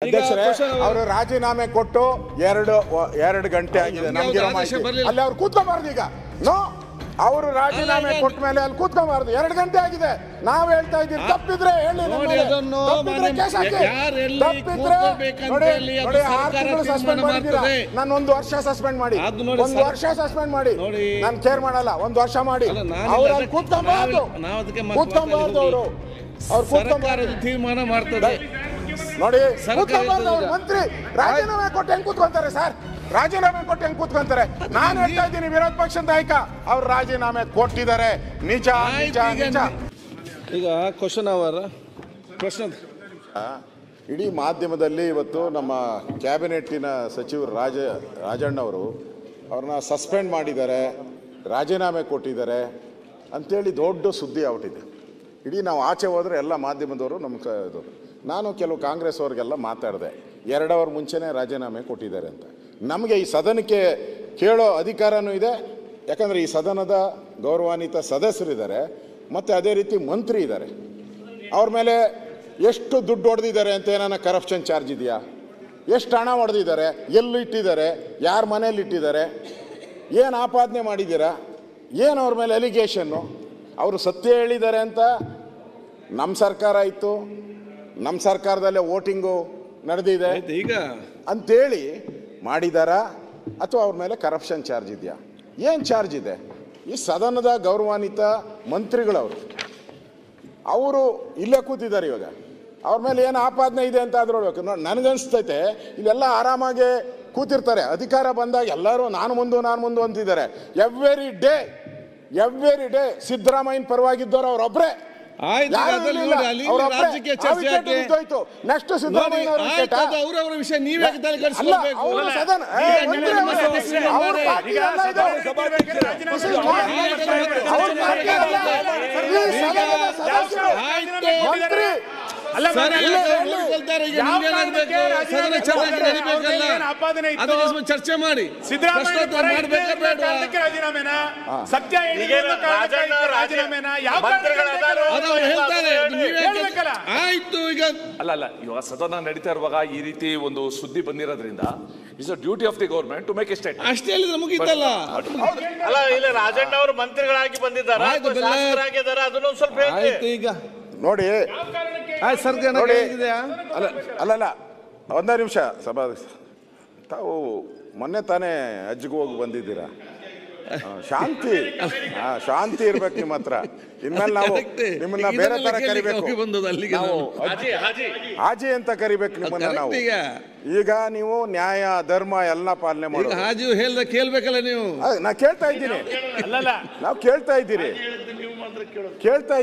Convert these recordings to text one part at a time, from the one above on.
ಅಧ್ಯಕ್ಷರೇ ಅವರು ರಾಜೀನಾಮೆ ಕೊಟ್ಟು ಎರಡು ಗಂಟೆ ಆಗಿದೆ. ನಮ್ಗೆ ಅಲ್ಲಿ ಅವ್ರು ಕೂತ್ಕೊಂಬಾರ್ದು. ಈಗ ನೋ, ಅವರು ರಾಜೀನಾಮೆ ಕೊಟ್ಟ ಮೇಲೆ ಅಲ್ಲಿ ಕೂತ್ಕೊಂಬಾರ್ದು. 2 ಗಂಟೆ ಆಗಿದೆ. ನಾವ್ ಹೇಳ್ತಾ ಇದ್ದೀವಿ, ತಪ್ಪಿದ್ರೆ ಹೇಳಿ. ನೋಡಿ, 6 ತಿಂಗಳು ಸಸ್ಪೆಂಡ್ ಮಾಡಿದ್ದೀರಾ. ನಾನು 1 ವರ್ಷ ಸಸ್ಪೆಂಡ್ ಮಾಡಿ, 1 ವರ್ಷ ಸಸ್ಪೆಂಡ್ ಮಾಡಿ, ನಾನು ಕೇರ್ ಮಾಡಲ್ಲ. 1 ವರ್ಷ ಮಾಡಿ. ಅವ್ರು ಅಲ್ಲಿ ಕೂತ್ಕೊಂಬಾರ್ದು. ಅವರು ಕೂತ್ಕೊಂಬಾರ್ದು, ತೀರ್ಮಾನ ಮಾಡ್ತಾರೆ. ನೋಡಿ, ಕೂತ್ಕೊಂಬಾರ್ದು. ಅವ್ರು ಮಂತ್ರಿ ರಾಜೀನಾಮೆ ಕೊಟ್ಟು ಹೆಂಗ್ ಕೂತ್ಕೊಂತಾರೆ ಸರ್? ರಾಜೀನಾಮೆ ಕೊಟ್ಟು ಹೆಂಗ್ ಕೂತ್ಕೊಂತಾರೆ? ನಾನು ಹೇಳ್ತಾ ಇದ್ದೀನಿ, ವಿರೋಧ ಪಕ್ಷದ ನಾಯಕ ಅವ್ರು ರಾಜೀನಾಮೆ ಕೊಟ್ಟಿದ್ದಾರೆ. ನಿಜ ನಿಜ ನಿಜ. ಈಗ ಕ್ವಶನ್ ಅವರ್ ಪ್ರಶ್ನೆ. ಇಡೀ ಮಾಧ್ಯಮದಲ್ಲಿ ಇವತ್ತು ನಮ್ಮ ಕ್ಯಾಬಿನೆಟ್ಟಿನ ಸಚಿವರು ರಾಜಣ್ಣವರು ಅವ್ರನ್ನ ಸಸ್ಪೆಂಡ್ ಮಾಡಿದ್ದಾರೆ, ರಾಜೀನಾಮೆ ಕೊಟ್ಟಿದ್ದಾರೆ ಅಂತೇಳಿ ದೊಡ್ಡ ಸುದ್ದಿ ಔಟಿದೆ. ಇಡೀ ನಾವು ಆಚೆ ಹೋದರೆ ಎಲ್ಲ ಮಾಧ್ಯಮದವರು ನಮ್ಮ ಇದು. ನಾನು ಕೆಲವು ಕಾಂಗ್ರೆಸ್ ಅವ್ರಿಗೆಲ್ಲ ಮಾತಾಡಿದೆ, 2 ಅವರ್ ಮುಂಚೆನೇ ರಾಜೀನಾಮೆ ಕೊಟ್ಟಿದ್ದಾರೆ ಅಂತ. ನಮಗೆ ಈ ಸದನಕ್ಕೆ ಕೇಳೋ ಅಧಿಕಾರನೂ ಇದೆ, ಯಾಕಂದರೆ ಈ ಸದನದ ಗೌರವಾನ್ವಿತ ಸದಸ್ಯರಿದ್ದಾರೆ ಮತ್ತು ಅದೇ ರೀತಿ ಮಂತ್ರಿ ಇದ್ದಾರೆ. ಅವ್ರ ಮೇಲೆ ಎಷ್ಟು ದುಡ್ಡು ಹೊಡೆದಿದ್ದಾರೆ ಅಂತ ಏನಾನ ಕರಪ್ಷನ್ ಚಾರ್ಜ್ ಇದೆಯಾ? ಎಷ್ಟು ಹಣ ಹೊಡೆದಿದ್ದಾರೆ? ಎಲ್ಲಿ ಇಟ್ಟಿದ್ದಾರೆ? ಯಾರ ಮನೇಲಿ ಇಟ್ಟಿದ್ದಾರೆ? ಏನು ಆಪಾದನೆ ಮಾಡಿದ್ದೀರಾ? ಏನು ಅವ್ರ ಮೇಲೆ ಅಲಿಗೇಷನ್ನು? ಅವರು ಸತ್ಯ ಹೇಳಿದ್ದಾರೆ ಅಂತ ನಮ್ಮ ಸರ್ಕಾರ ಇತ್ತು, ನಮ್ಮ ಸರ್ಕಾರದಲ್ಲೇ ವೋಟಿಂಗು ನಡೆದಿದೆ ಈಗ ಅಂತೇಳಿ ಮಾಡಿದಾರಾ ಅಥವಾ ಅವ್ರ ಮೇಲೆ ಕರಪ್ಷನ್ ಚಾರ್ಜ್ ಇದೆಯಾ? ಏನು ಚಾರ್ಜ್ ಇದೆ? ಈ ಸದನದ ಗೌರವಾನ್ವಿತ ಮಂತ್ರಿಗಳವರು ಅವರು ಇಲ್ಲೇ ಕೂತಿದ್ದಾರೆ. ಇವಾಗ ಅವ್ರ ಮೇಲೆ ಏನು ಆಪಾದನೆ ಇದೆ ಅಂತ ಆದ್ರೂ ಹೇಳ್ಬೇಕು. ನನಗನ್ಸ್ತೈತೆ ಇಲ್ಲೆಲ್ಲ ಆರಾಮಾಗಿ ಕೂತಿರ್ತಾರೆ. ಅಧಿಕಾರ ಬಂದಾಗ ಎಲ್ಲರೂ ನಾನು ಮುಂದು ಅಂತಿದ್ದಾರೆ. ಎವ್ರಿ ಡೇ ಸಿದ್ದರಾಮಯ್ಯನ ಪರವಾಗಿದ್ದವರು ಅವರೊಬ್ಬರೇ. ನೆಕ್ಸ್ಟ್ ಸಿದ್ದರಾಮಯ್ಯ ಅವರ ವಿಷಯ ನೀವೇ ತಲೆ ಕೆಡಿಸ್ಕೊಳ್ಬೇಕು. ಚರ್ಚೆ ಮಾಡಿ ಆಯ್ತು. ಈಗ ಅಲ್ಲ ಇವಾಗ ಸದನ ನಡೀತಾ ಇರುವಾಗ ಈ ರೀತಿ ಒಂದು ಸುದ್ದಿ ಬಂದಿರೋದ್ರಿಂದ it's a duty of the government to make a statement. ಅಷ್ಟೇ ಹೇಳಿದ್ರೆ ಮುಗಿತಲ್ಲ. ಅಲ್ಲ, ಇಲ್ಲ ರಾಜಣ್ಣ ಅವರು ಮಂತ್ರಿಗಳಾಗಿ ಬಂದಿದ್ದಾರೆ, ಅದನ್ನೊಂದು ಸ್ವಲ್ಪ ಆಯ್ತು. ಈಗ ನೋಡಿ ಸರ್ಕಾರ ಅಲ್ಲಲ್ಲ, 1 ನಿಮಿಷ ಸಭಾ. ತಾವು ಮೊನ್ನೆ ತಾನೇ ಅಜ್ಜಿಗೆ ಹೋಗಿ ಬಂದಿದ್ದೀರಾ? ಶಾಂತಿ ಇರ್ಬೇಕು ನಿಮ್ಮ ಹತ್ರ. ಇನ್ಮೇಲೆ ನಾವು ನಿಮ್ಮನ್ನ ಬೇರೆ ತರ ಕರಿಬೇಕು, ಹಾಜಿ ಅಂತ ಕರಿಬೇಕು ನಿಮ್ಮನ್ನ ನಾವು. ಈಗ ನೀವು ನ್ಯಾಯ ಧರ್ಮ ಎಲ್ಲ ಪಾಲನೆ ಮಾಡಿ ಹಾಜಿ ಹೇಳ್ದ ಕೇಳ್ಬೇಕಲ್ಲ ನೀವು. ನಾ ಕೇಳ್ತಾ ಇದ್ದೀನಿ, ನಾವು ಕೇಳ್ತಾ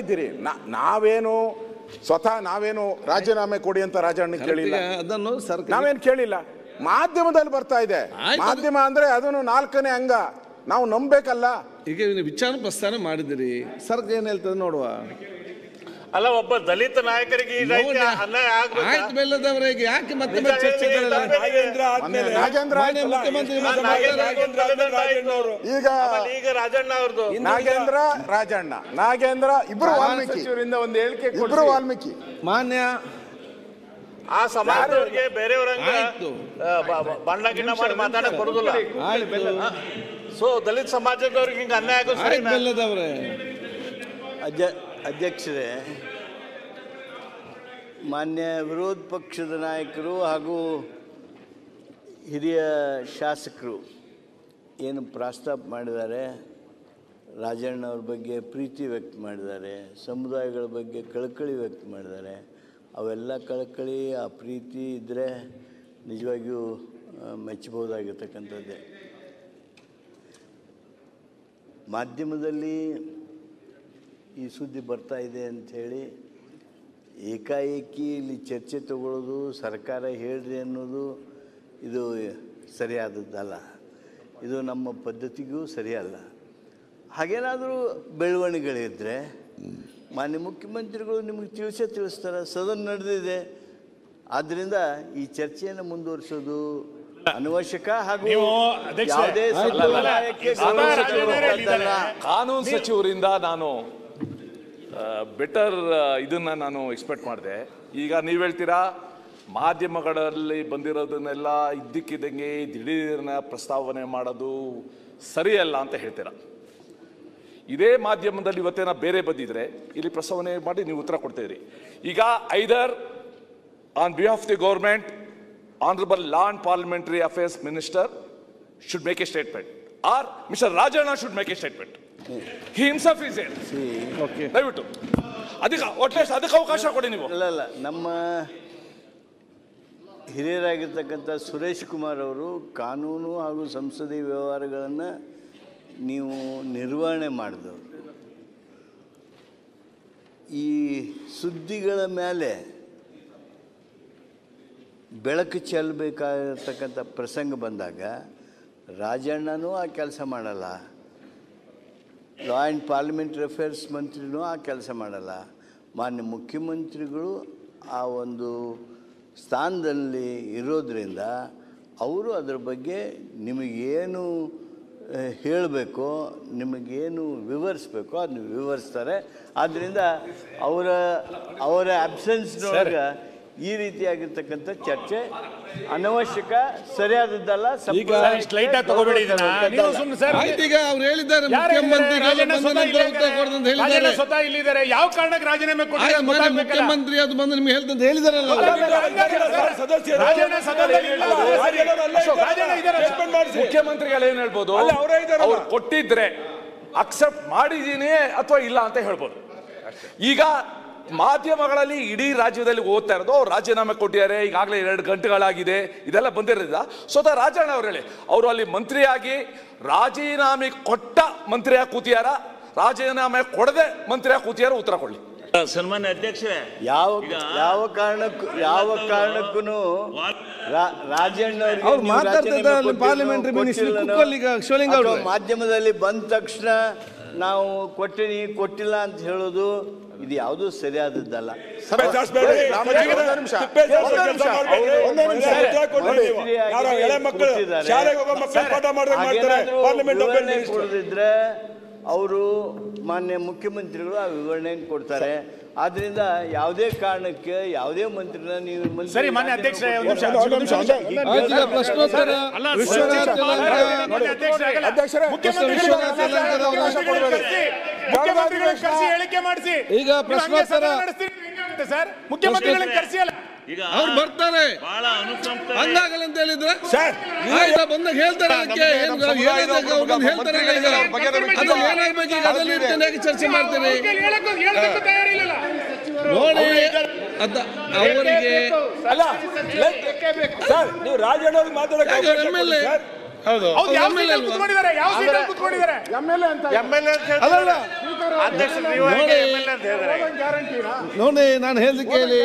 ಇದ್ದೀರಿ. ನಾವೇನು ಸ್ವತಃ ರಾಜೀನಾಮೆ ಕೊಡಿ ಅಂತ ರಾಜಣ್ಣ ಕೇಳಿಲ್ಲ, ಅದನ್ನು ನಾವೇನು ಕೇಳಿಲ್ಲ. ಮಾಧ್ಯಮದಲ್ಲಿ ಬರ್ತಾ ಇದೆ. ಮಾಧ್ಯಮ ಅಂದ್ರೆ ಅದನ್ನು 4ನೇ ಅಂಗ, ನಾವು ನಂಬೇಕಲ್ಲ. ಈಗ ವಿಚಾರ ಪ್ರಸ್ಥಾನ ಮಾಡಿದಿರಿ, ಸರ್ಕಾರ ಏನ್ ಹೇಳ್ತದೆ ನೋಡುವ. ಅಲ್ಲ, ಒಬ್ಬ ದಲಿತ ನಾಯಕರಿಗೆ ಯಾಕೆ ಮತ್ತೆ ಈಗ ರಾಜಣ್ಣ ಅವ್ರದ್ದು ನಾಗೇಂದ್ರ ಇಬ್ರು ವಾಲ್ಮೀಕಿ ಮಾನ್ಯ ಆ ಸಮಾಜದವರಿಗೆ ಬೇರೆಯವರಂಗ ಬಣ್ಣ ಗಿಣ್ಣ ಮಾಡಿ ಮಾತಾಡಕ್ ಬರುದಿಲ್ಲ. ಸೊ ದಲಿತ ಸಮಾಜದವ್ರಿಗೆ ಹಿಂಗ ಅನ್ಯಾಯ ಆಗೋದವ್ರೆ. ಅಧ್ಯಕ್ಷರೇ, ಮಾನ್ಯ ವಿರೋಧ ಪಕ್ಷದ ನಾಯಕರು ಹಾಗೂ ಹಿರಿಯ ಶಾಸಕರು ಏನು ಪ್ರಸ್ತಾಪ ಮಾಡಿದ್ದಾರೆ, ರಾಜಣ್ಣವ್ರ ಬಗ್ಗೆ ಪ್ರೀತಿ ವ್ಯಕ್ತ ಮಾಡಿದ್ದಾರೆ, ಸಮುದಾಯಗಳ ಬಗ್ಗೆ ಕಳಕಳಿ ವ್ಯಕ್ತ ಮಾಡಿದ್ದಾರೆ. ಅವೆಲ್ಲ ಕಳಕಳಿ, ಆ ಪ್ರೀತಿ ಇದ್ದರೆ ನಿಜವಾಗಿಯೂ ಮೆಚ್ಚಬಹುದಾಗಿರ್ತಕ್ಕಂಥದ್ದೇ. ಮಾಧ್ಯಮದಲ್ಲಿ ಈ ಸುದ್ದಿ ಬರ್ತಾ ಇದೆ ಅಂಥೇಳಿ ಏಕಾಏಕಿ ಇಲ್ಲಿ ಚರ್ಚೆ ತಗೊಳ್ಳೋದು, ಸರ್ಕಾರ ಹೇಳ್ರಿ ಅನ್ನೋದು ಇದು ಸರಿಯಾದದ್ದಲ್ಲ. ಇದು ನಮ್ಮ ಪದ್ಧತಿಗೂ ಸರಿಯಲ್ಲ. ಹಾಗೇನಾದರೂ ಬೆಳವಣಿಗೆಗಳಿದ್ದರೆ ಮಾನ್ಯ ಮುಖ್ಯಮಂತ್ರಿಗಳು ನಿಮಗೆ ತಿಳಿಸ್ತಾರೆ. ಸದನ ನಡೆದಿದೆ, ಆದ್ದರಿಂದ ಈ ಚರ್ಚೆಯನ್ನು ಮುಂದುವರಿಸೋದು ಅನವಶ್ಯಕ. ಹಾಗೂ ಯಾವುದೇ ಕಾನೂನು ಸಚಿವರಿಂದ ನಾನು ಬೆಟರ್ ಇದನ್ನ ನಾನು ಎಕ್ಸ್ಪೆಕ್ಟ್ ಮಾಡಿದೆ. ಈಗ ನೀವು ಹೇಳ್ತೀರಾ ಮಾಧ್ಯಮಗಳಲ್ಲಿ ಬಂದಿರೋದನ್ನೆಲ್ಲ ಇದ್ದಕ್ಕಿದ್ದಂಗೆ ದಿಢೀರ್ನ ಪ್ರಸ್ತಾವನೆ ಮಾಡೋದು ಸರಿಯಲ್ಲ ಅಂತ ಹೇಳ್ತೀರಾ. ಇದೇ ಮಾಧ್ಯಮದಲ್ಲಿ ಇವತ್ತೇನ ಬೇರೆ ಬಂದಿದ್ರೆ ಇಲ್ಲಿ ಪ್ರಸ್ತಾವನೆ ಮಾಡಿ ನೀವು ಉತ್ತರ ಕೊಡ್ತೀರಿ. ಈಗ either on behalf the government honourable law and parliamentary affairs minister should make a statement or mister Rajanna should make a statement. He himself is there. ದಯವಿಟ್ಟು ಅದಕ್ಕೆ ಅವಕಾಶ ಕೊಡಿ ನೀವು. ಅಲ್ಲ, ನಮ್ಮ ಹಿರಿಯರಾಗಿರ್ತಕ್ಕಂಥ ಸುರೇಶ್ ಕುಮಾರ್ ಅವರು ಕಾನೂನು ಹಾಗೂ ಸಂಸದೀಯ ವ್ಯವಹಾರಗಳನ್ನು ನೀವು ನಿರ್ವಹಣೆ ಮಾಡಿದವರು. ಈ ಸುದ್ದಿಗಳ ಮೇಲೆ ಬೆಳಕು ಚೆಲ್ಲಬೇಕಾಗಿರ್ತಕ್ಕಂಥ ಪ್ರಸಂಗ ಬಂದಾಗ ರಾಜಣ್ಣನೂ ಆ ಕೆಲಸ ಮಾಡಲ್ಲ, ಲಾ ಆ್ಯಂಡ್ ಪಾರ್ಲಿಮೆಂಟರಿ ಅಫೇರ್ಸ್ ಮಂತ್ರಿನೂ ಆ ಕೆಲಸ ಮಾಡಲ್ಲ. ಮಾನ್ಯ ಮುಖ್ಯಮಂತ್ರಿಗಳು ಆ ಒಂದು ಸ್ಥಾನದಲ್ಲಿ ಇರೋದರಿಂದ ಅವರು ಅದರ ಬಗ್ಗೆ ನಿಮಗೇನು ಹೇಳಬೇಕೋ, ನಿಮಗೇನು ವಿವರಿಸ್ಬೇಕೋ ಅದನ್ನು ವಿವರಿಸ್ತಾರೆ. ಆದ್ದರಿಂದ ಅವರ ಅಬ್ಸೆನ್ಸ್ನೊಳಗೆ ಈ ರೀತಿಯಾಗಿರ್ತಕ್ಕಂಥ ಚರ್ಚೆ ಅನವಶ್ಯಕ, ಸರಿಯಾದದ್ದಲ್ಲ. ಈಗ ಅವ್ರು ಹೇಳಿದ್ದಾರೆ ಇಲ್ಲಿದ್ದಾರೆ, ಯಾವ ಕಾರಣಕ್ಕೆ ರಾಜೀನಾಮೆ ಮುಖ್ಯಮಂತ್ರಿ ಅದು ಬಂದು ನಿಮ್ಗೆ ಹೇಳ್ತಂತ ಹೇಳಿದಾರಲ್ಲ. ಮುಖ್ಯಮಂತ್ರಿಗಳು ಏನ್ ಹೇಳ್ಬೋದು, ಅವ್ರು ಕೊಟ್ಟಿದ್ರೆ ಅಕ್ಸೆಪ್ಟ್ ಮಾಡಿದೀನಿ ಅಥವಾ ಇಲ್ಲ ಅಂತ ಹೇಳ್ಬೋದು. ಈಗ ಮಾಧ್ಯಮಗಳಲ್ಲಿ ಇಡೀ ರಾಜ್ಯದಲ್ಲಿ ಓದ್ತಾ ಇರೋದು ಅವ್ರು ರಾಜೀನಾಮೆ ಕೊಟ್ಟಿದ್ದಾರೆ, ಈಗಾಗಲೇ 2 ಗಂಟೆಗಳಾಗಿದೆ, ಇದೆಲ್ಲ ಬಂದಿರೋದ್ರಿಂದ ಸ್ವತಃ ರಾಜಣ್ಣ ಅವ್ರು ಹೇಳಿ ಅವರು ಅಲ್ಲಿ ಮಂತ್ರಿಯಾಗಿ ರಾಜೀನಾಮೆ ಕೊಟ್ಟ ಮಂತ್ರಿಯಾಗಿ ಕೂತಿಯಾರ, ರಾಜೀನಾಮೆ ಕೊಡದೆ ಮಂತ್ರಿಯಾಗಿ ಕೂತಿಯಾರ, ಉತ್ತರ ಕೊಡ್ಲಿ. ಸನ್ಮಾನ್ಯ ಅಧ್ಯಕ್ಷರೇ, ಯಾವ ಕಾರಣಕ್ಕೂ ರಾಜಣ್ಣ ಪಾರ್ಲಿಮೆಂಟರಿ ಮಾಧ್ಯಮದಲ್ಲಿ ಬಂದ ತಕ್ಷಣ ನಾವು ಕೊಟ್ಟಿಲ್ಲ ಅಂತ ಹೇಳೋದು ಇದು ಯಾವುದೂ ಸರಿಯಾದದ್ದಲ್ಲ. ಕೊಡದಿದ್ರೆ ಅವರು ಮಾನ್ಯ ಮುಖ್ಯಮಂತ್ರಿಗಳು ಆ ವಿವರಣೆಯನ್ನು ಕೊಡ್ತಾರೆ. ಆದ್ರಿಂದ ಯಾವುದೇ ಕಾರಣಕ್ಕೆ ಯಾವುದೇ ಮಂತ್ರಿನ ನೀವು ಸರಿ ಮಾನ್ಯ ಅಧ್ಯಕ್ಷರೇ ಹೇಳಿಕೆ ಮಾಡಿಸಿ ಈಗ ಪ್ರಶ್ನೋತ್ತರ ಸರ್, ಮುಖ್ಯಮಂತ್ರಿಗಳಿಗೆ ಕರೆಸಿ ಅಲ್ಲ ಅವ್ರು ಬರ್ತಾರೆ ಅಂದಾಗಲ್ಲ ಅಂತ ಹೇಳಿದ್ರೆ ಬಂದಾಗ ಹೇಳ್ತಾರೆ. ಏನಾಗ್ಬೇಕು ಈಗ ಅದಲ್ಲಿ ಚರ್ಚೆ ಮಾಡ್ತೇನೆ ನೋಡಿ. ಅವರಿಗೆ ನೀವು ರಾಜಣ್ಣ ಮಾತಾಡೋಕೆ ನೋಡಿ, ನಾನು ಹೇಳಿಕ್ಕೆ ಹೇಳಿ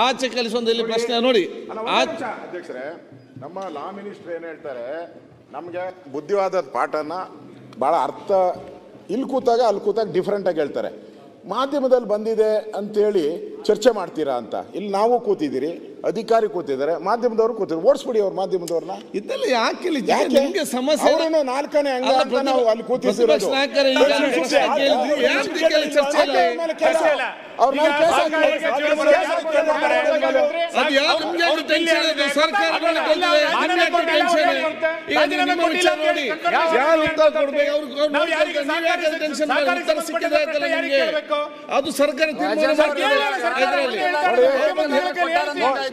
ಆಚೆ ಕಲಿಸೊಂದು ಇಲ್ಲಿ ಪ್ರಶ್ನೆ ನೋಡಿ. ಅಧ್ಯಕ್ಷರೇ, ನಮ್ಮ ಲಾ ಮಿನಿಸ್ಟರ್ ಏನ್ ಹೇಳ್ತಾರೆ, ನಮ್ಗೆ ಬುದ್ಧಿವಾದ ಪಾಠನ ಬಹಳ ಅರ್ಥ ಇಲ್ಲಿ ಕೂತಾಗ ಅಲ್ಲಿ ಕೂತಾಗ ಡಿಫ್ರೆಂಟ್ ಆಗಿ ಹೇಳ್ತಾರೆ. ಮಾಧ್ಯಮದಲ್ಲಿ ಬಂದಿದೆ ಅಂತೇಳಿ ಚರ್ಚೆ ಮಾಡ್ತೀರಾ ಅಂತ. ಇಲ್ಲಿ ನಾವು ಕೂತಿದ್ದೀರಿ, ಅಧಿಕಾರಿ ಕೂತಿದ್ದಾರೆ, ಮಾಧ್ಯಮದವರು ಕೂತಿದ್ರು, ಓಡಿಸ್ಬಿಡಿ ಅವ್ರು ಮಾಧ್ಯಮದವ್ರನ್ನ. ಇದೆಲ್ಲ ಯಾಕೆ ಸಮಸ್ಯೆ? ನಾಲ್ಕನೇ ಅಂಗ ಅಂತ ನಾವು ಅಲ್ಲಿ ಕೂತಿದ್ದೀವಿ. ಅದು ಸರ್ಕಾರ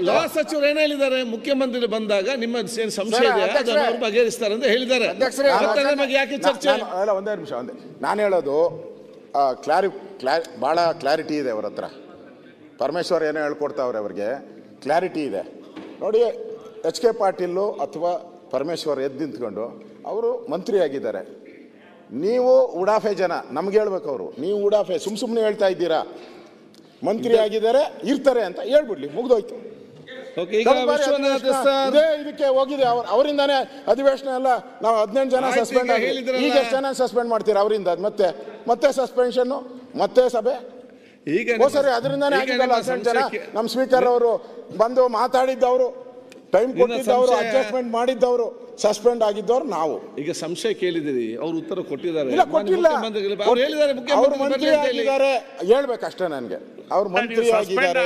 ಲಾ ಸಚಿವರು ಏನ್ ಹೇಳಿದ್ದಾರೆ, ಮುಖ್ಯಮಂತ್ರಿ ಬಂದಾಗ ನಿಮ್ಮ ಸಂಶಯ ಇದೆ ಅದನ್ನು ಅವರು ಬಗೆಹರಿಸ್ತಾರೆ ಅಂತ ಹೇಳಿದ್ದಾರೆ. ಯಾಕೆ ಚರ್ಚೆ? ಒಂದೇ ನಿಮಿಷ, ನಾನು ಹೇಳೋದು ಭಾಳ ಕ್ಲಾರಿಟಿ ಇದೆ ಅವ್ರ ಹತ್ರ. ಪರಮೇಶ್ವರ್ ಏನೋ ಹೇಳ್ಕೊಡ್ತಾವ್ರೆ, ಅವ್ರಿಗೆ ಕ್ಲಾರಿಟಿ ಇದೆ ನೋಡಿ. ಎಚ್ ಕೆ ಪಾಟೀಲು ಅಥವಾ ಪರಮೇಶ್ವರ್ ಎದ್ದು ನಿಂತ್ಕೊಂಡು ಅವರು ಮಂತ್ರಿ ಆಗಿದ್ದಾರೆ. ನೀವು ಉಡಾಫೆ ಜನ ನಮ್ಗೆ ಹೇಳ್ಬೇಕು, ಅವರು ನೀವು ಉಡಾಫೆ ಸುಮ್ಮನೆ ಹೇಳ್ತಾ ಇದ್ದೀರಾ. ಮಂತ್ರಿ ಆಗಿದ್ದಾರೆ, ಇರ್ತಾರೆ ಅಂತ ಹೇಳ್ಬಿಡ್ಲಿ, ಮುಗ್ದೋಯ್ತು. ಇದಕ್ಕೆ ಹೋಗಿದೆ ಅವರಿಂದಾನೇ ಅಧಿವೇಶನ ಎಲ್ಲ. ನಾವು 15 ಜನ ಸಸ್ಪೆಂಡ್ ಆಗಿ ಈಗ ಎಷ್ಟು ಜನ ಸಸ್ಪೆಂಡ್ ಮಾಡ್ತೀರಾ ಅವರಿಂದ? ಮತ್ತೆ ಸಸ್ಪೆನ್ಷನ್, ಮತ್ತೆ ಸಭೆ. ಸರಿ, ಅದರಿಂದಾನೇ ಆಗಿದ್ದಲ್ಲ 18 ಜನ. ನಮ್ಮ ಸ್ಪೀಕರ್ ಅವರು ಬಂದು ಮಾತಾಡಿದ್ದವರು, ಟೈಮ್ ಕೊಟ್ಟಿದ್ದವರು, ಅಡ್ಜಸ್ಟ್ಮೆಂಟ್ ಮಾಡಿದ್ದವರು, ಸಸ್ಪೆಂಡ್ ಆಗಿದ್ದವ್ರು ನಾವು. ಈಗ ಸಂಶಯ ಕೇಳಿದಿರಿ, ಅವ್ರು ಉತ್ತರ ಕೊಟ್ಟಿದ್ದಾರೆ. ಅವ್ರು ಮಂತ್ರಿ ಆಗಿದ್ದಾರೆ ಹೇಳ್ಬೇಕಷ್ಟೇ ನನಗೆ. ಅವ್ರು ಮಂತ್ರಿ ಆಗಿದ್ದಾರೆ,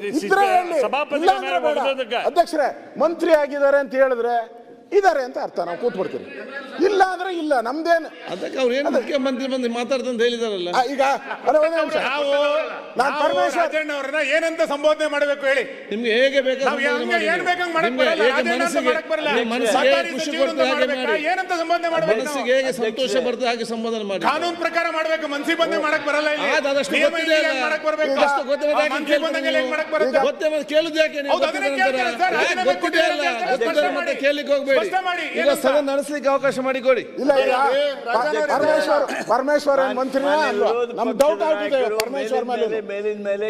ಇದ್ರೆ ಹೇಳಿ, ಇಲ್ಲ ಅಂದ್ರೆ ಬೇಡ. ಅಧ್ಯಕ್ಷರೇ, ಮಂತ್ರಿ ಆಗಿದ್ದಾರೆ ಅಂತ ಹೇಳಿದ್ರೆ ಇದಾರೆ ಅಂತ ಅರ್ಥ, ನಾವು ಕೂತ್ಬಿಡ್ತೀವಿ. ಇಲ್ಲ ಅಂದ್ರೆ ಇಲ್ಲ, ನಮ್ದೇನು. ಅದಕ್ಕೆ ಅವ್ರು ಏನು ಮುಖ್ಯಮಂತ್ರಿ ಬಂದು ಮಾತಾಡ್ತಂತ ಹೇಳಿದಾರಲ್ಲ. ಈಗ ನಾನು ಪರಮೇಶ್ವರ್ ಅವ್ರನ್ನ ಏನಂತ ಸಂಬೋಧನೆ ಮಾಡಬೇಕು ಹೇಳಿ. ನಿಮ್ಗೆ ಹೇಗೆ ಬೇಕಾದ್ರೆ ಖುಷಿ ಕೊಡ್ತಾರೆ ಹಾಗೆ ಮಾಡಿ, ಏನಂತ ಸಂಬೋಧನೆ ಮಾಡಬೇಕು, ಮನಸ್ಸಿಗೆ ಹೇಗೆ ಸಂತೋಷ ಬರ್ತದೆ ಹಾಗೆ ಸಂಬೋಧನೆ ಮಾಡಿ. ಕಾನೂನು ಪ್ರಕಾರ ಮಾಡಬೇಕು, ಮನಸ್ಸಿಗೆ ಬಂದೆ ಮಾಡಕ್ ಬರಲ್ಲ. ಅದಷ್ಟು ಗೊತ್ತಿದೆ, ಗೊತ್ತೇ ಕೇಳುದು ಯಾಕೆ ನೀವು? ಗೊತ್ತಿದೆ ಅಲ್ಲ, ಗೊತ್ತಿದೆ ಮತ್ತೆ ಕೇಳಲಿಕ್ಕೆ ಹೋಗ್ಬೇಡಿ. ಈಗ ಸದನ ನಡೆಸಲಿಕ್ಕೆ ಅವಕಾಶ ಮಾಡಿಕೊಡಿ. ಇಲ್ಲ, ಪರಮೇಶ್ವರ್ ಮಂತ್ರಿನ ಅಲ್ವಾ? ನಮ್ ಡೌಟ್ ಆಗ್ತಿದೆ ಪರಮೇಶ್ವರ್ ಮೇಲೆ.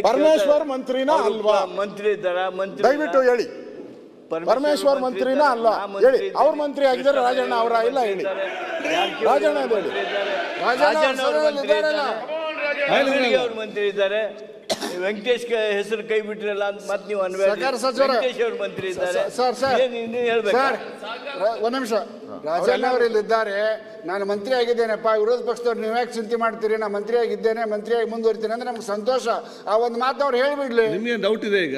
ಪರಮೇಶ್ವರ್ ಮಂತ್ರಿನ ಅಲ್ವಾ? ಮಂತ್ರಿ ಇದ್ದಾರಾ? ಮಂತ್ರಿ ದಯವಿಟ್ಟು ಹೇಳಿ, ಪರಮೇಶ್ವರ್ ಮಂತ್ರಿನ ಅಲ್ಲ ಹೇಳಿ. ಅವ್ರ ಮಂತ್ರಿ ಆಗಿದ್ದಾರೆ, ರಾಜಣ್ಣ ಅವರ ಇಲ್ಲ ಹೇಳಿ. ರಾಜಣ್ಣ ಅಂತ ಹೇಳಿ. ರಾಜಣ್ಣ ಅವ್ರ ಮಂತ್ರಿ ಇದ್ದಾರೆ. ವೆಂಕಟೇಶ್ ಹೆಸರು ಕೈ ಬಿಟ್ಟಿರಲ್ಲ ಅಂತ ಮತ್ತೆ ನೀವು ವೆಂಕಟೇಶ್ ಅವ್ರ ಮಂತ್ರಿ ಇದ್ದಾರೆ. ಹೇಳ್ಬೇಕು. ಒಂದ್ ನಿಮಿಷ, ರಾಜಣ್ಣ ಅವರು ಇಲ್ಲಿದ್ದಾರೆ. ನಾನು ಮಂತ್ರಿ ಆಗಿದ್ದೇನೆಪ್ಪ, ವಿರೋಧ ಪಕ್ಷದವ್ರು ನೀವು ಯಾಕೆ ಚಿಂತೆ ಮಾಡ್ತೀರಿ? ನಾನು ಮಂತ್ರಿ ಆಗಿದ್ದೇನೆ, ಮಂತ್ರಿಯಾಗಿ ಮುಂದುವರಿತೀನಿ ಅಂದ್ರೆ ನಮ್ಗೆ ಸಂತೋಷ. ಆ ಒಂದು ಮಾತು ಅವ್ರು ಹೇಳ್ಬಿಡ್ಲಿ. ನಿಮ್ಗೆ ಡೌಟ್ ಇದೆ ಈಗ?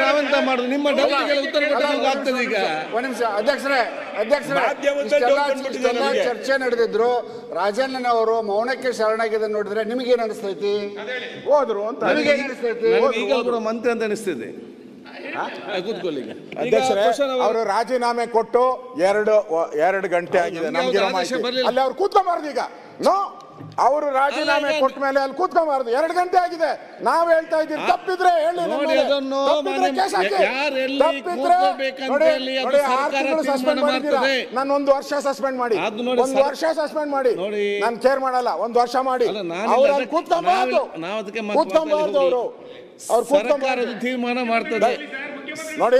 ನಾವೆಂತ ಮಾಡುದು? ನಿಮ್ಮ ಡೌಟ್ಗೆಲ್ಲ ಉತ್ತರ ಆಗ್ತದೆ ಈಗ. ಒಂದ್ ನಿಮಿಷ ಅಧ್ಯಕ್ಷರೇ, ಚರ್ಚೆ ನಡೆದಿದ್ರು. ರಾಜಣ್ಣನವರು ಮೌನಕ್ಕೆ ಶರಣಾಗಿದೆ ನೋಡಿದ್ರೆ ನಿಮ್ಗೇನ್ ಅನಿಸ್ತೈತಿ? ಹೋದ್ರು ಅಂತ ನಿಮಗೇನ್ ಅನಿಸ್ತೈತಿ? ಈಗ ಮಂತ್ರಿ ಅಂತ ಅನಿಸ್ತಿದೆ. ಅಧ್ಯಕ್ಷರೇ, ಅವರು ರಾಜೀನಾಮೆ ಕೊಟ್ಟು ಎರಡು ಗಂಟೆ ಆಗಿದೆ. ನಮ್ಗೆ ಅಲ್ಲಿ ಅವ್ರು ಕೂತ್ಕೊಂಬಾರ್ದು ಈಗ. ನೋ, ಅವರು ರಾಜೀನಾಮೆ ಕೊಟ್ಟ ಮೇಲೆ ಅಲ್ಲಿ ಕೂತ್ಕೊಂಬಾರ್ದು. 2 ಗಂಟೆ ಆಗಿದೆ. ನಾವ್ ಹೇಳ್ತಾ ಇದ್ದೀವಿ, ತಪ್ಪಿದ್ರೆ ಹೇಳಿ. 6 ತಿಂಗಳು ಸಸ್ಪೆಂಡ್ ಮಾಡಿದ್ದೀರಾ, ನಾನು 1 ವರ್ಷ ಸಸ್ಪೆಂಡ್ ಮಾಡಿ, 1 ವರ್ಷ ಸಸ್ಪೆಂಡ್ ಮಾಡಿ. ನಾನು ಕೇರ್ ಮಾಡಲ್ಲ, 1 ವರ್ಷ ಮಾಡಿ. ಅವ್ರು ಅಲ್ಲಿ ಕೂತ್ಕೊಂಬಾರ್ದು, ಅವರು ಕೂತ್ಕೊಂಬಾರ್ದು, ತೀರ್ಮಾನ ಮಾಡ್ತದೆ ನೋಡಿ.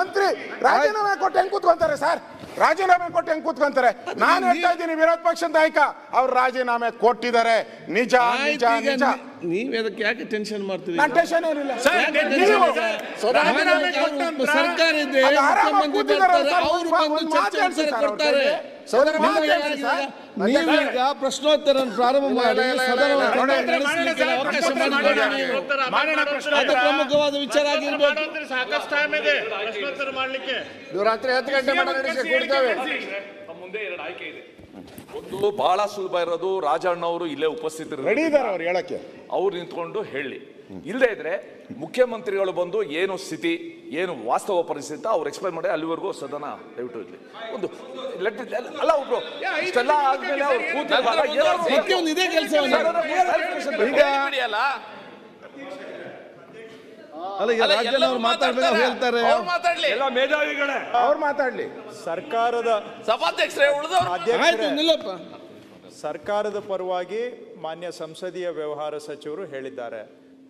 ಮಂತ್ರಿ ರಾಜೀನಾಮೆ ಕೊಟ್ಟು ಹೆಂಗ್ ಕೂತ್ಕೊಂತಾರೆ ಸರ್? ರಾಜೀನಾಮೆ ಕೊಟ್ಟು ಹೆಂಗ್ ಕೂತ್ಕೊಂತಾರೆ? ನಾನು ಹೇಳ್ತಾ ಇದ್ದೀನಿ, ವಿರೋಧ ಪಕ್ಷದ ನಾಯಕ ಅವ್ರು ರಾಜೀನಾಮೆ ಕೊಟ್ಟಿದ್ದಾರೆ. ನಿಜ ನಿಜ ನಿಜ. ನೀವ್ ಅದಕ್ಕೆ ಯಾಕೆ ಟೆನ್ಷನ್ ಮಾಡ್ತೀರಿ? ನಾನು ಟೆನ್ಷನ್ ಏನಿಲ್ಲ. ಸರ್ಕಾರ ಇದೆ, ಮುಖ್ಯಮಂತ್ರಿ ಬರ್ತಾರೆ, ಅವರು ಬಂದು ಚರ್ಚೆ ಉತ್ತರ ಕೊಡ್ತಾರೆ. ನೀವೀಗ ಪ್ರಶ್ನೋತ್ತರ ಪ್ರಾರಂಭ ಮಾಡಿ ನಡೆಸಲಿಕ್ಕೆ ಅವಕಾಶ ಮಾಡಿಕೊಡಿ. ಅದು ಪ್ರಮುಖವಾದ ವಿಚಾರ ಆಗಿರ್ಬೇಕು. ಸಾಕಷ್ಟು ಟೈಮ್ ಇದೆ ಪ್ರಶ್ನೋತ್ತರ ಮಾಡ್ಲಿಕ್ಕೆ. ರಾತ್ರಿ 10 ಗಂಟೆ ಕೊಡ್ತೇವೆ. ಮುಂದೆ 2 ಆಯ್ಕೆ ಇದೆ. ಒಂದು ಬಹಳ ಸುಲಭ ಇರೋದು, ರಾಜಣ್ಣ ಅವರು ಇಲ್ಲೇ ಉಪಸ್ಥಿತರು ರೆಡಿ ಇದ್ದಾರೆ, ಅವ್ರು ಹೇಳಕ್ಕೆ. ಅವ್ರು ನಿಂತ್ಕೊಂಡು ಹೇಳಿ. ಇಲ್ಲದೆ ಇದ್ರೆ ಮುಖ್ಯಮಂತ್ರಿಗಳು ಬಂದು ಏನು ಸ್ಥಿತಿ, ಏನು ವಾಸ್ತವ ಪರಿಸ್ಥಿತಿ ಅವ್ರು ಎಕ್ಸ್ಪ್ಲೈನ್ ಮಾಡಿ. ಅಲ್ಲಿವರೆಗೂ ಸದನ ದಯವಿಟ್ಟು ಇರ್ಲಿ. ಒಂದು ಅಲ್ಲ, ಒಬ್ರು ಇಷ್ಟೆಲ್ಲ ಆದ್ಮೇಲೆ ಅವ್ರು ಕೂತಿರುವಾಗ ಇದೇ ಕೆಲಸ ಮಾತಾಡ್ಬೇಕು ಹೇಳ್ತಾರೆ. ಅವ್ರು ಮಾತಾಡ್ಲಿ. ಸರ್ಕಾರದ ಸಭಾಧ್ಯಕ್ಷರೇ ಉಳಿದವರು ಸರ್ಕಾರದ ಪರವಾಗಿ ಮಾನ್ಯ ಸಂಸದೀಯ ವ್ಯವಹಾರ ಸಚಿವರು ಹೇಳಿದ್ದಾರೆ.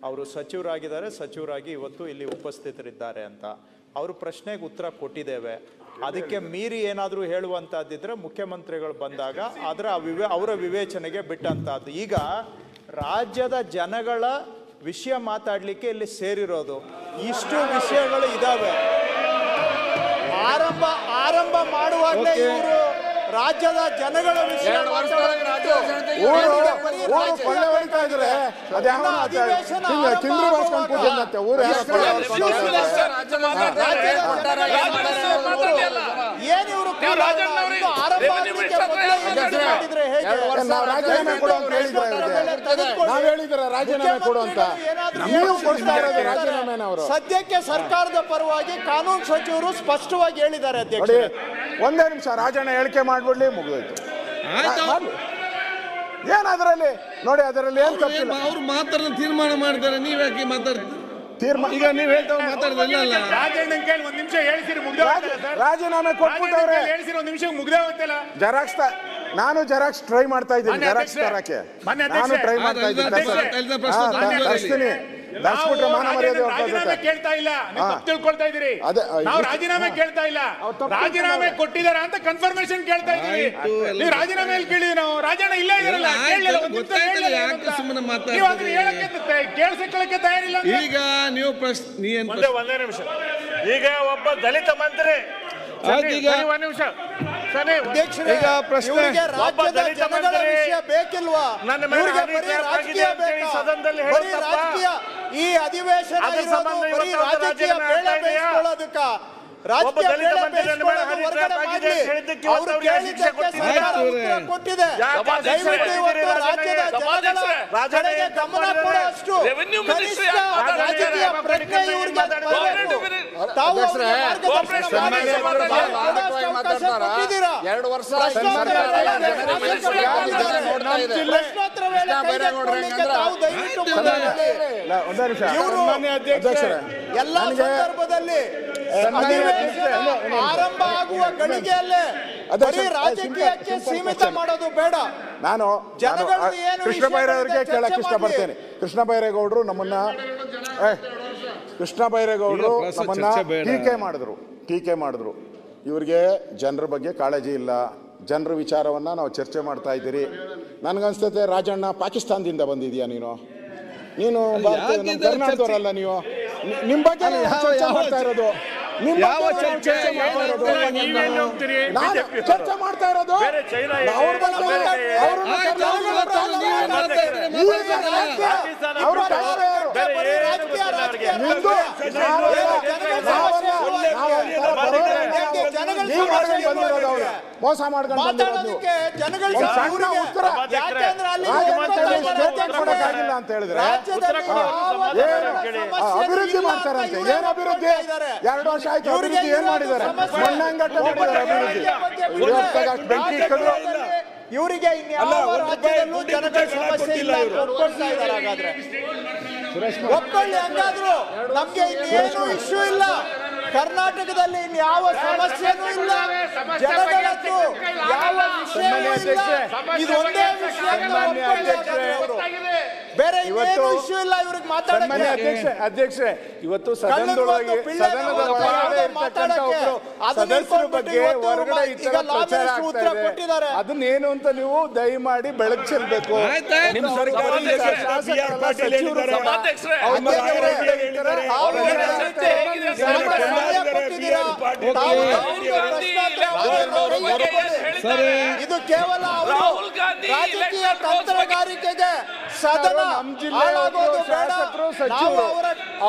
ಅವರು ಸಚಿವರಾಗಿದ್ದಾರೆ, ಸಚಿವರಾಗಿ ಇವತ್ತು ಇಲ್ಲಿ ಉಪಸ್ಥಿತರಿದ್ದಾರೆ ಅಂತ. ಅವರು ಪ್ರಶ್ನೆಗೆ ಉತ್ತರ ಕೊಟ್ಟಿದ್ದೇವೆ. ಅದಕ್ಕೆ ಮೀರಿ ಏನಾದರೂ ಹೇಳುವಂತಹದ್ದಿದ್ರೆ ಮುಖ್ಯಮಂತ್ರಿಗಳು ಬಂದಾಗ ಅವರ ವಿವೇಚನೆಗೆ ಬಿಟ್ಟಂತಹದ್ದು. ಈಗ ರಾಜ್ಯದ ಜನಗಳ ವಿಷಯ ಮಾತಾಡಲಿಕ್ಕೆ ಇಲ್ಲಿ ಸೇರಿರೋದು. ಇಷ್ಟು ವಿಷಯಗಳು ಇದಾವೆ. ಆರಂಭ ಮಾಡುವಾಗಲೇ ಇವರು ರಾಜ್ಯದ ಜನಗಳ ವಿಷಯ ಸದ್ಯಕ್ಕೆ ಸರ್ಕಾರದ ಪರವಾಗಿ ಕಾನೂನು ಸಚಿವರು ಸ್ಪಷ್ಟವಾಗಿ ಹೇಳಿದ್ದಾರೆ. ಅಧ್ಯಕ್ಷ, ಒಂದೇ ನಿಮಿಷ ರಾಜಣ್ಣ ಹೇಳಿಕೆ ಮಾಡ್ಬಿಡ್ಲಿ, ಮುಗಿದೋಯ್ತು. ಏನ್ ಅದರಲ್ಲಿ ನೋಡಿ, ಅದರಲ್ಲಿ ಏನ್ ತಪ್ಪಿಲ್ಲ. ಅವ್ರು ಮಾತಾಡ ತೀರ್ಮಾನ ಮಾಡಿದ್ದಾರೆ, ನೀವ್ ಯಾಕೆ ಮಾತಾಡ್ತೀರಿ? ಈಗ ನೀವ್ ಹೇಳ್ತಾವ ಮಾತಾಡಿಲ್ಲ. ರಾಜಣ್ಣ ಕೇಳಿ 1 ನಿಮಿಷ ಹೇಳಿಸಿರಿ, ರಾಜೀನಾಮೆ ಕೊಟ್ಬಿಟ್ಟವ್ರೆ. ಹೇಳಿಸಿರಿ 1 ನಿಮಿಷ ಮುಗ್ದೇ ಹೋಗ್ತಿಲ್ಲ. ಜೆರಾಕ್ಸ್ ನಾನು ಟ್ರೈ ಮಾಡ್ತಾ ಇದ್ದೀನಿ. ಜೆರಾಕ್ಸ್ ತರಕ್ಕೆ ನಾನು ಟ್ರೈ ಮಾಡ್ತಾ ಇದ್ದೀನಿ. ರಾಜೀನಾಮೆ ಕೇಳ್ತಾ ಇಲ್ಲ, ತಿಳ್ಕೊಳ್ತಾ ಇದೀರಿ. ನಾವು ರಾಜೀನಾಮೆ ಕೇಳ್ತಾ ಇಲ್ಲ, ರಾಜೀನಾಮೆ ಕೊಟ್ಟಿದಾರ ಅಂತ ಕನ್ಫರ್ಮೇಶನ್ ಕೇಳ್ತಾ ಇದೀವಿ. ನೀವು ರಾಜೀನಾಮೆ ಕೇಳಿದ್ವಿ ನಾವು. ರಾಜಣ್ಣ ಇಲ್ಲೇ ಇದಾರಲ್ಲ, ಕೇಳಿಸಕ್ಕೆ ತಯಾರಿಲ್ಲ. ಈಗ ನೀವು ಒಂದೇ ನಿಮಿಷ. ಈಗ ಒಬ್ಬ ದಲಿತ ಮಂತ್ರಿ 1 ನಿಮಿಷ ಅಧ್ಯಕ್ಷರೇ, ಈಗ ಪ್ರಶ್ನೆ- ಇವ್ರಿಗೆ ರಾಜ್ಯದ ದಲಿತ ಜನಗಳ ಮಂತ್ರಿ ವಿಷಯ ಬೇಕಿಲ್ವಾ? ನನ್ನ ಮೇಲೆ ಇವ್ರಿಗೆ ಹನಿ ಬರೀ ಟ್ರ್ಯಾಪ್ ರಾಜಕೀಯ ಆಗಿದೆ ಅಂತ ಹೇಳಿ ಬೇಕಾ? ಸದನದಲ್ಲಿ ಬರೀ ಹೇಳೋದಪ್ಪ. ರಾಜಕೀಯ ಈ ಅಧಿವೇಶನ ಅದ್ರ ಇರೋದು ಸಂಬಂಧ ಬರೀ ಇವತ್ತು ರಾಜಕೀಯ ರಾಜೀನಾಮೆ ಬೇಳೆ ಆಗ್ತಾ ಇದೆಯಾ? ಬೇಯಿಸ್ಕೊಳ್ಳೋದಕ್ಕ ಒಬ್ಬ ರಾಜಕೀಯ ದಲಿತ ಬೇಳೆ ಮಂತ್ರಿ ನನ್ನ ಮೇಲೆ ಹನಿ ಬೇಯಿಸ್ಕೊಳ್ಳೋದು ಟ್ರ್ಯಾಪ್ ಹೊರಗಡೆ ಆಗಿದೆ ಮಾಡ್ಲಿ. ಅಂತ ಹೇಳಿದ್ದಕ್ಕೆ ಇವತ್ತು ಅವ್ರು ಅವ್ರಿಗೆ ಶಿಕ್ಷೆ ಕೇಳಿದ್ದಕ್ಕೆ ಕೊಡ್ತೀನಿ. ಸರ್ಕಾರ ಉತ್ತರ ಕೊಟ್ಟಿದೆ. ದಯವಿಟ್ಟು ಇವತ್ತು ರಾಜ್ಯದ ಜನಗಳ ಕಡೆಗೆ ಗಮನ ಕೊಡುವಷ್ಟು ಕನಿಷ್ಠ ರಾಜಕೀಯ ಪ್ರಜ್ಞೆ ಇವ್ರಿಗೆ ಬರಬೇಕು. ತಾವು ಅವ್ರಿಗೆ ಮಾರ್ಗದರ್ಶನ ಮಾಡಿ ಕೊಡುವಷ್ಟು ಅವಕಾಶ ಕೊಟ್ಟಿದ್ದೀರಾ. 2 ವರ್ಷ ಪ್ರಶ್ನೋತ್ತರ ವೇಳೆ ಕೈಗೆತ್ತಿಕೊಳ್ಳಿಕ್ಕೆ ತಾವು ದಯವಿಟ್ಟು ಮುಂದೆ ಬನ್ನಿ. ಇವರು ಎಲ್ಲಾ ಸಂದರ್ಭದಲ್ಲಿ ಅಧಿವೇಶನ ಆರಂಭ ಆಗುವ ಗಳಿಗೆಯಲ್ಲೇ ಬರೀ ರಾಜಕೀಯಕ್ಕೆ ಸೀಮಿತ ಮಾಡೋದು ಬೇಡ. ನಾನು ಜನಗಳು ಏನು ಕೃಷ್ಣ ಬೈರೇಗೌಡರಿಗೆ ವಿಷಯಗಳಿದೆ ಕೇಳಕ್ ಚರ್ಚೆ ಇಷ್ಟಪಡ್ತೇನೆ. ಕೃಷ್ಣ ಬೈರೇಗೌಡರು ನಮ್ಮನ್ನ ಟೀಕೆ ಮಾಡಿದ್ರು. ಇವ್ರಿಗೆ ಜನರ ಬಗ್ಗೆ ಕಾಳಜಿ ಇಲ್ಲ, ಜನರ ವಿಚಾರವನ್ನ ನಾವು ಚರ್ಚೆ ಮಾಡ್ತಾ ಇದ್ದೀರಿ. ನನ್ಗನ್ಸ್ತೈತೆ ರಾಜಣ್ಣ ಪಾಕಿಸ್ತಾನದಿಂದ ಬಂದಿದ್ಯಾ ನೀನು ಕರ್ನಾಟಕದವರಲ್ಲ, ನೀವು ನಿಮ್ ಬಗ್ಗೆ ಚರ್ಚೆ ಮಾಡ್ತಾ ಇರೋದು. ಯಾವ ಚರ್ಚೆ ಚರ್ಚೆ ಮಾಡ್ತಾ ಇರೋದು ಮೋಸ ಮಾಡ್ಕೊಂಡು ಕೊಡಕ್ಕಾಗಿಲ್ಲ ಅಂತ ಹೇಳಿದ್ರೆ ಅಭಿವೃದ್ಧಿ ಮಾಡ್ತಾರಂತೆ. ಏನ್ ಅಭಿವೃದ್ಧಿ? 2 ವರ್ಷ ಆಯ್ತು. ಅಭಿವೃದ್ಧಿ ಏನ್ ಮಾಡಿದ್ದಾರೆ? ಮಣ್ಣಂಗಟ್ಟ ಮಾಡಿದ್ದಾರೆ ಅಭಿವೃದ್ಧಿ. ಬೆಂಕಿ ಇಟ್ಕೊಂಡ್ರು. ಇವರಿಗೆ ಇನ್ಯಾವ ರಾಜ್ಯದಲ್ಲೂ ಜನಗಳ ಸಮಸ್ಯೆ ಇಲ್ಲ ಒಪ್ಕೊಳ್ತಾ ಇದ್ದಾರೆ. ಹಾಗಾದ್ರೆ ಒಪ್ಕೊಳ್ಳಿ, ಹಂಗಾದ್ರು ನಮ್ಗೆ ಇನ್ನೇನು ಇಶ್ಯೂ ಇಲ್ಲ. ಕರ್ನಾಟಕದಲ್ಲಿ ಇನ್ಯಾವ ಸಮಸ್ಯೆನೂ ಇಲ್ಲ, ಜನಗಳದ್ದು ಯಾವ ವಿಷಯವೂ ಇಲ್ಲ. ಇದು ಒಂದೇ ವಿಷಯ. ಬೇರೆ ಇನ್ನೇನು ಇಶ್ಯೂ ಇಲ್ಲ ಇವ್ರಿಗೆ ಮಾತಾಡಕ್ಕೆ. ಅಧ್ಯಕ್ಷೆ, ಇವತ್ತು ಸದನದ ಬಗ್ಗೆ ಹೊರಗಡೆ ಉತ್ತರ ಕೊಟ್ಟಿದ್ದಾರೆ. ಅದನ್ನೇನು ಅಂತ ನೀವು ದಯಮಾಡಿ ಬೆಳಕು ಚೆಲ್ಲಬೇಕು. ಇದು ಕೇವಲ ರಾಜಕೀಯ ತಂತ್ರಗಾರಿಕೆಗೆ ಸದನ ಹಾಳಾಗೋದು ಬೇಡ.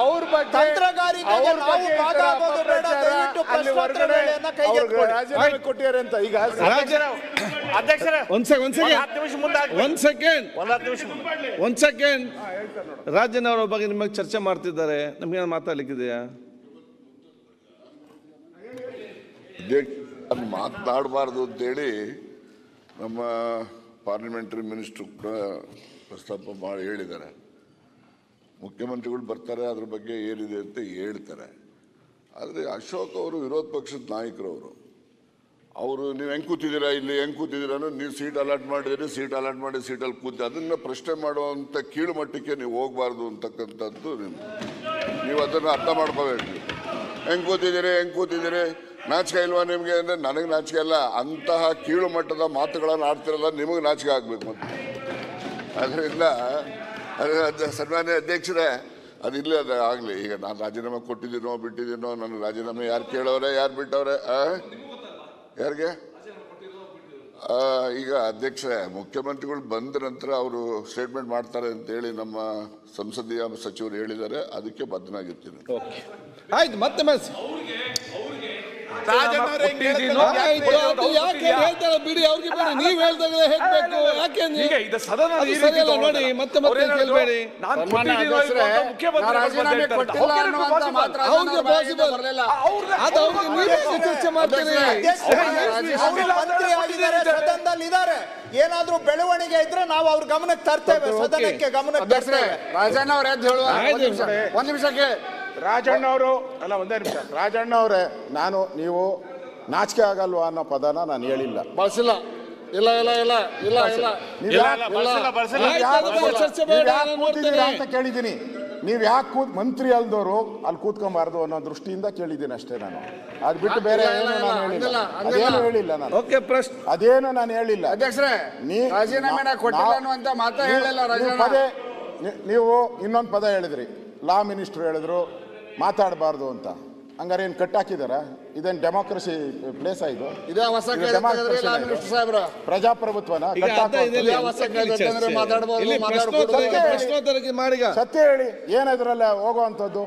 ಅವ್ರ ಬಗ್ಗೆ ತಂತ್ರಗಾರಿಕೆಗೆ ನಾವು ಭಾಗವಹಿಸೋದು ಬೇಡ. ದಯವಿಟ್ಟು ಪ್ರಶ್ನೋತ್ತರ ವೇಳೆಯನ್ನ ಕೈಗೆತ್ತಿಕೊಳ್ಳಿ. ರಾಜೀನಾಮೆ ಕೊಟ್ಟಿದ್ದಾರೆ ಅಂತ ಈಗ ಒಂದ್ ಸೆಕೆಂಡ್ ರಾಜನ್ ಅವರ ಬಗ್ಗೆ ನಿಮಗೆ ಚರ್ಚೆ ಮಾಡ್ತಿದ್ದಾರೆ. ನಮ್ಗೆ ಮಾತಾಡ್ಲಿಕ್ಕಿದೆಯಾ? ಮಾತನಾಡಬಾರ್ದು ಅಂತೇಳಿ ನಮ್ಮ ಪಾರ್ಲಿಮೆಂಟರಿ ಮಿನಿಸ್ಟ್ರು ಕೂಡ ಪ್ರಸ್ತಾಪ ಮಾಡಿ ಹೇಳಿದ್ದಾರೆ. ಮುಖ್ಯಮಂತ್ರಿಗಳು ಬರ್ತಾರೆ, ಅದ್ರ ಬಗ್ಗೆ ಏನಿದೆ ಅಂತ ಹೇಳ್ತಾರೆ. ಆದರೆ ಅಶೋಕ್ ಅವರು ವಿರೋಧ ಪಕ್ಷದ ನಾಯಕರವರು. ಅವರು ನೀವು ಹೆಂಗೆ ಕೂತಿದ್ದೀರಾ, ಇಲ್ಲಿ ಹೆಂಗೆ ಕೂತಿದ್ದೀರಾ, ನೀವು ಸೀಟ್ ಅಲಾಟ್ ಮಾಡಿದಿರಿ, ಸೀಟ್ ಅಲಾಟ್ ಮಾಡಿ ಸೀಟಲ್ಲಿ ಕೂತಿ ಅದನ್ನು ಪ್ರಶ್ನೆ ಮಾಡುವಂಥ ಕೀಳು ಮಟ್ಟಕ್ಕೆ ನೀವು ಹೋಗಬಾರ್ದು ಅಂತಕ್ಕಂಥದ್ದು ನೀವು ಅದನ್ನು ಅರ್ಥ ಮಾಡ್ಕೋಬೇಕು. ಹೆಂಗೆ ಕೂತಿದ್ದೀರಿ ನಾಚಿಕೆ ಇಲ್ವಾ ನಿಮಗೆ ಅಂದರೆ ನನಗೆ ನಾಚಿಕೆ ಅಲ್ಲ. ಅಂತಹ ಕೀಳು ಮಟ್ಟದ ಮಾತುಗಳನ್ನು ಆಡ್ತಿರಲ್ಲ, ನಿಮಗೆ ನಾಚಿಕೆ ಆಗಬೇಕು ಅಂತ. ಅದರಿಂದ ಸನ್ಮಾನ್ಯ ಅಧ್ಯಕ್ಷರೇ, ಅದಿಲ್ಲ, ಅದು ಆಗಲಿ. ಈಗ ನಾನು ರಾಜೀನಾಮೆ ಕೊಟ್ಟಿದ್ದೀನೋ ಬಿಟ್ಟಿದ್ದೀನೋ, ನನ್ನ ರಾಜೀನಾಮೆ ಯಾರು ಕೇಳೋರೆ, ಯಾರು ಬಿಟ್ಟವ್ರೆ, ಯಾರಿಗೆ? ಈಗ ಅಧ್ಯಕ್ಷರೇ, ಮುಖ್ಯಮಂತ್ರಿಗಳು ಬಂದ ನಂತರ ಅವರು ಸ್ಟೇಟ್ಮೆಂಟ್ ಮಾಡ್ತಾರೆ ಅಂತೇಳಿ ನಮ್ಮ ಸಂಸದೀಯ ಸಚಿವರು ಹೇಳಿದ್ದಾರೆ. ಅದಕ್ಕೆ ಬದ್ಧನಾಗಿರ್ತೀನಿ. ಆಯ್ತು, ಮತ್ತೆ ಬಿಡಿ, ಅವ್ರಿಗೆ ಬಿಡಿ. ನೀವ್ ಹೇಳ್ದಾಗಲೇ ಹೇಳ್ಬೇಕು. ಯಾಕೆ ನೋಡಿ ಮತ್ತೆ ಕೇಳ್ಬೇಡಿ. ಚರ್ಚೆ ಮಾಡ್ತೀನಿ. ಸದನದಲ್ಲಿ ಇದ್ದಾರೆ, ಏನಾದ್ರೂ ಬೆಳವಣಿಗೆ ಇದ್ರೆ ನಾವು ಅವ್ರ ಗಮನಕ್ಕೆ ತರ್ತೇವೆ, ಸದನಕ್ಕೆ ಗಮನಕ್ಕೆ ತರ್ತೇವೆ. ರಾಜಣ್ಣ ಅವ್ರ ಎದ್ದು ಹೇಳುವ ಒಂದ್ ನಿಮಿಷಕ್ಕೆ ರಾಜಣ್ಣ ಅವರು ಅಲ್ಲ, ಒಂದೇ ನಿಮಿಷ. ರಾಜಣ್ಣ ಅವರೇ, ನೀವು ನಾಚಿಕೆ ಆಗಲ್ವಾ ಅನ್ನೋ ಪದನ ನಾನು ಹೇಳಿಲ್ಲ, ಬಳಸಿಲ್ಲ. ಇಲ್ಲ ಅಂತ ಕೇಳಿದ್ದೀನಿ. ನೀವ್ ಯಾಕೆ ಮಂತ್ರಿ ಅಲ್ದವರು ಅಲ್ಲಿ ಕೂತ್ಕೊಂಬಾರ್ದು ಅನ್ನೋ ದೃಷ್ಟಿಯಿಂದ ಕೇಳಿದ್ದೀನಿ ಅಷ್ಟೇ. ನಾನು ಅದ್ ಬಿಟ್ಟು ಬೇರೆ ಏನು ನಾನು ಹೇಳಿಲ್ಲ. ಅದೇನು ಹೇಳಿಲ್ಲ ನಾನು. ಅದೇನು ನಾನು ಹೇಳಿಲ್ಲ. ಅಧ್ಯಕ್ಷರೇ, ರಾಜೀನಾಮೆ ಕೊಟ್ಟಿಲ್ಲ ಅನ್ನುವಂತ ಮಾತಾ ಹೇಳಿಲ್ಲ. ನೀವು ಇನ್ನೊಂದು ಪದ ಹೇಳಿದ್ರಿ, ಲಾ ಮಿನಿಸ್ಟರ್ ಹೇಳಿದ್ರು ಮಾತಾಡಬಾರ್ದು ಅಂತ. ಹಂಗಾರೆ ಏನು ಕಟ್ ಹಾಕಿದಾರ? ಇದೇನು ಡೆಮಾಕ್ರಸಿ ಪ್ಲೇಸ್ ಇದು? ಇದೇ ಹೊಸ ಪ್ರಜಾಪ್ರಭುತ್ವನ ಪ್ರಶ್ನೋತ್ತರಕ್ಕೆ ಮಾಡಿ ಸತ್ಯ ಹೇಳಿ, ಏನದ್ರಲ್ಲ ಹೋಗುವಂಥದ್ದು?